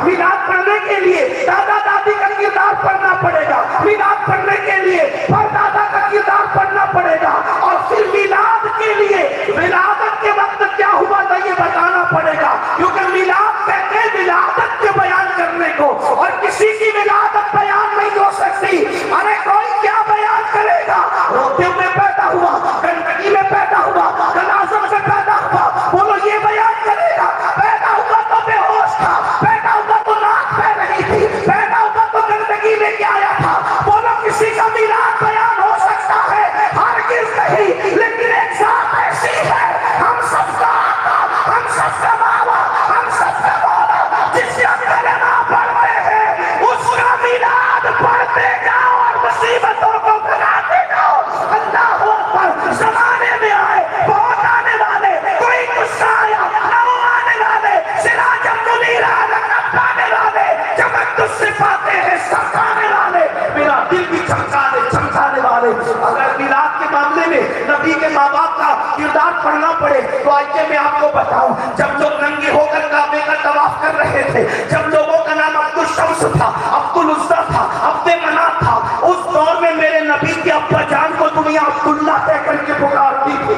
میلاد پڑھنے کے لیے دادا دادی کا کردار پڑھنا پڑے گا، میلاد پڑھنے کے لیے پردادا کا کردار پڑھنا پڑے گا، اور پھر میلاد کے لیے ولادت کے وقت کیا ہوا تھا یہ بتانا پڑے گا، کیونکہ میلاد کہتے ہیں ولادت کے بیان کرنے کو، اور کسی کی ولادت بیان نہیں ہو سکتی۔ ارے کوئی کیا بیان کرے گا؟ روتے ہوئے پیدا ہوا، گندگی میں پیدا ہوا، تنازع سے پیدا ہوا، بولو یہ بیان کرے گا؟ پیدا ہوا تو بے ہوش تھا، پیدا ہوا تو ناک بہ رہی تھی، پیدا ہوا تو گندگی لے کے آیا تھا، بولو کسی کا میلاد بیان ہو سکتا ہے؟ ہرگز نہیں، لیکن ایک ذات ایسی ہے، ہم سب کا آقا، ہم سب کا بابا، ہم سب کا مولا، جس کا کلمہ پڑھتے ہیں اس کا میلاد پڑھتے جاؤ اور مصیبتوں کو بھگاتے جاؤ۔ اللہ اکبر۔ زمانے میں آئے بہت آنے والے، کوئی غصہ آیا نہ وہ آنے والے، سراج منیرا لقب پانے والے، چمک تجھ سے پاتے ہیں چمکانے والے، میرا دل بھی چمکانے والے۔ اگر میلاد کے معاملے میں نبی کے ماں باپ کا کردار پڑھنا پڑے تو آئیے میں آپ کو بتاؤں، جب لوگ ننگے ہو کر کعبے کا طواف کر رہے تھے، جب لوگوں کا نام عبد الشمس تھا، عبد العزیٰ تھا، عبد مناف تھا، اس دور میں میرے نبی کے ابا جان کو دنیا عبداللہ کہہ کر کے پکارتی تھی۔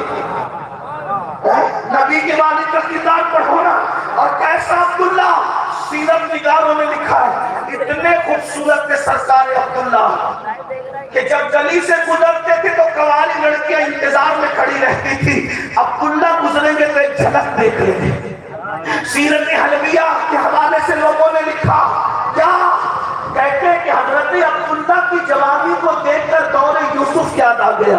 نبی کے والد کا کردار پڑھو نا، اور کیسا عبداللہ، سیرت نگاروں نے لکھا ہے اتنے خوبصورت تھے سرکار عبداللہ کہ جب گلی سے گزرتے تھے تو قوالی لڑکیاں انتظار میں کھڑی رہتی تھی، عبداللہ گزریں گے تو ایک جھلک دیکھ لیں گے۔ سیرت حلویہ کے حوالے سے لوگوں نے لکھا، کیا کہتے ہیں کہ حضرت عبداللہ کی جوانی کو دیکھ کر دور یوسف یاد آ گیا۔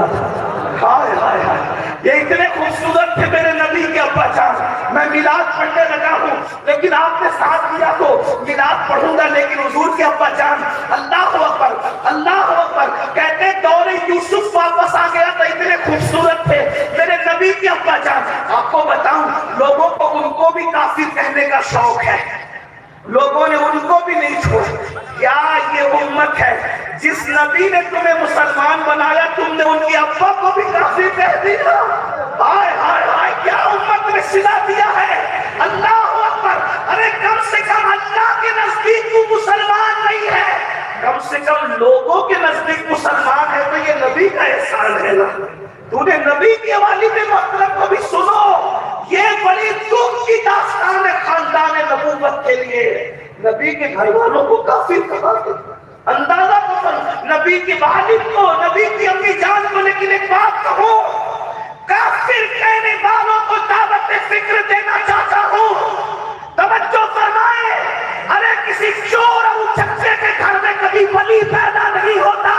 ہائے ہائے ہائے، یہ اتنے خوبصورت تھے میرے نبی کے ابا جان۔ میں میلاد پڑھنے لگا ہوں، لیکن آپ نے ساتھ دیا تو میلاد پڑھوں گا، لیکن حضور کے ابا جان، اللہ اکبر اللہ اکبر، کہتے ہیں دور یوسف واپس آ گیا تھا، اتنے خوبصورت تھے میرے نبی کے ابا جان۔ آپ کو بتاؤں، لوگوں کو ان کو بھی کافر کہنے کا شوق ہے، لوگوں نے ان کو بھی نہیں چھوڑا۔ کیا یہ امت ہے جس نبی نے تمہیں مسلمان بنایا تم نے ان کے ابا کو بھی کافر کہہ دیا؟ ہائے ہائے ہائے، کیا امت نے سلا دیا ہے۔ اللہ اکبر۔ ارے کم سے کم اللہ کے نزدیک تو مسلمان نہیں ہے، کم سے کم لوگوں کے نزدیک مسلمان ہے، تو یہ نبی کا احسان ہے نا۔ تو نے نبی کے والد محترم کو بھی سنو، یہ بڑی دکھ کی داستان ہے خاندان نبوت کے لیے۔ نبی کے گھر والوں کو کافر کہا گیا، اندازہ کرو، نبی کے والد کو، نبی کی امی جان کو۔ لیکن ایک بات کہوں، کافر کہنے والوں کو دعوت فکر دینا چاہتا ہوں، توجہ فرمائے۔ ارے کسی چور اور چچے کے گھر میں کبھی ولی پیدا نہیں ہوتا،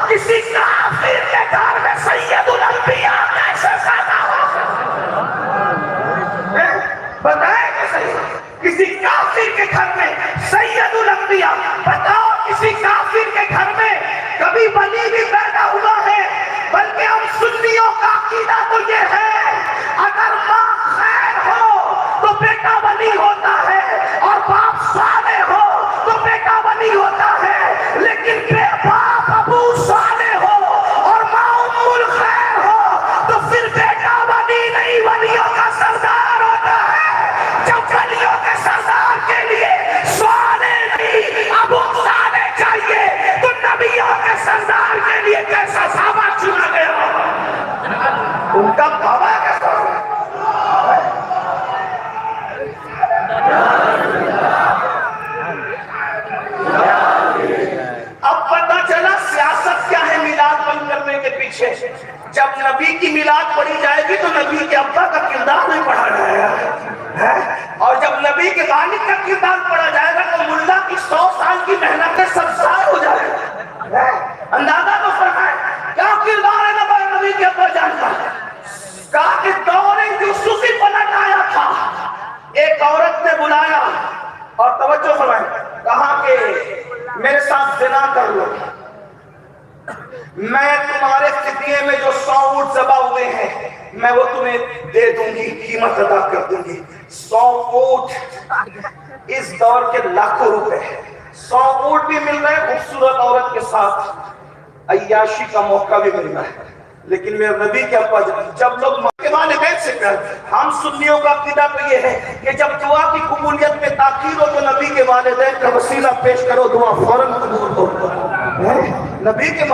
کسی کافر کے گھر میں سید الانبیاء کیسے پیدا ہو؟ بتائیں کہ صحیح، کسی کافر کے گھر میں سید الانبیاء، بتاؤ کسی کافر کے گھر میں کبھی ولی بھی پیدا ہوا ہے؟ بلکہ ہم سنیوں کا عقیدہ تو یہ ہے، اگر ماں خیر ہو تو بیٹا ولی ہوتا ہے، اور باپ صالح ہو تو بیٹا ولی ہوتا ہے، لیکن بے باپ ابو صالح ہو اور ماں ام الخیر ہو تو پھر بیٹا ولی نہیں، ولیوں کا سردار ہوتا ہے۔ جب ولیوں کے سردار کے لیے صالح نہیں ابو صالح چاہیے تو نبیوں کے سردار کے لیے کیسا صحابہ چنا گیا؟ ان کا بابا کیسا ہے؟ اب پتہ چلا سیاست کیا ہے میلاد بند کرنے کے پیچھے۔ جب نبی کی میلاد پڑھی جائے گی تو نبی کے ابا کا کردار نہیں پڑھا جائے گا، اور جب نبی کے والد کا کردار پڑھا جائے گا تو ملا کی 100 سال کی محنتیں سب ضائع ہو جائے گا۔ اندازہ تو فرمائے کیا کردار ہے نبی کے ابا جان کا۔ کہا کہ دور یوسفی پلٹ آیا تھا، ایک عورت نے بلایا اور توجہ فرمائے، کہا کہ میرے ساتھ زنا کر لو، میں تمہارے فدیے میں جو 100 اونٹ ذبح ہوئے ہیں میں وہ تمہیں دے دوں گی، قیمت ادا کر دوں گی۔ 100 اونٹ اس دور کے لاکھوں روپے، 100 اونٹ بھی مل رہے، خوبصورت عورت کے ساتھ عیاشی کا موقع بھی مل رہا ہے۔ لیکن میرے نبی کے ابا جب لوگ کے والدین سے کہیں، ہم سنیوں کا عقیدہ تو یہ ہے کہ جب دعا کی قبولیت میں تاخیر ہو تو نبی کے والدین کا وسیلہ پیش کرو، دعا فوراً قبول ہو۔ نبی کے